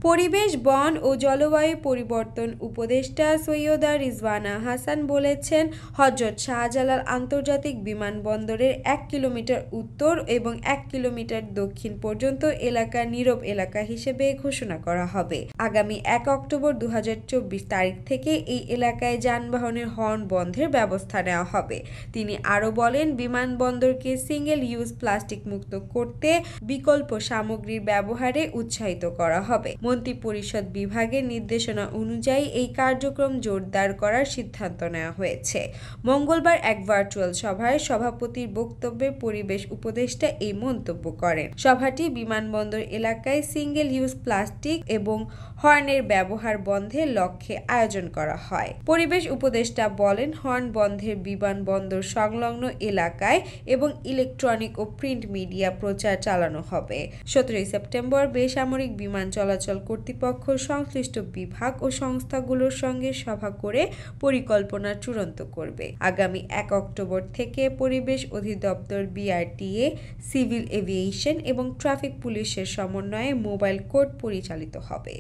পরিবেশ, বন ও জলবায়ু পরিবর্তন উপদেষ্টা সৈয়দা রিজওয়ানা হাসান বলেছেন, হযরত শাহজালাল আন্তর্জাতিক বিমানবন্দরের ১ কিলোমিটার উত্তর এবং ১ কিলোমিটার দক্ষিণ পর্যন্ত এলাকা নীরব এলাকা হিসেবে ঘোষণা করা হবে। আগামী ১ অক্টোবর ২০২৪ তারিখ থেকে এই এলাকায় যানবাহনের হর্ন বন্ধের ব্যবস্থা নেওয়া হবে। তিনি আরও বলেন, বিমানবন্দরকে সিঙ্গেল ইউজ প্লাস্টিক মুক্ত করতে বিকল্প সামগ্রীর ব্যবহারে উৎসাহিত করা হবে। মন্ত্রিপরিষদ বিভাগের নির্দেশনা অনুযায়ী এই কার্যক্রম জোরদার করার সিদ্ধান্ত নেওয়া হয়েছে। মঙ্গলবার এক ভার্চুয়াল সভায় সভাপতির বক্তব্যে পরিবেশ উপদেষ্টা এই মন্তব্য করেন। সভাটি বিমানবন্দর এলাকায় সিঙ্গেল ইউজ প্লাস্টিক এবং হর্নের ব্যবহার বন্ধের লক্ষ্যে আয়োজন করা হয়। পরিবেশ উপদেষ্টা বলেন, হর্ন বন্ধের বিমানবন্দর সংলগ্ন এলাকায় এবং ইলেকট্রনিক ও প্রিন্ট মিডিয়া প্রচার চালানো হবে। ১৭ সেপ্টেম্বর বেসামরিক বিমান চলাচল কর্তৃপক্ষ সংশ্লিষ্ট বিভাগ ও সংস্থাগুলোর সঙ্গে সভা করে পরিকল্পনা চূড়ান্ত করবে। আগামী ১ অক্টোবর থেকে পরিবেশ অধিদপ্তর, বিআরটিএ, সিভিল এভিয়েশন এবং ট্রাফিক পুলিশের সমন্বয়ে মোবাইল কোর্ট পরিচালিত হবে।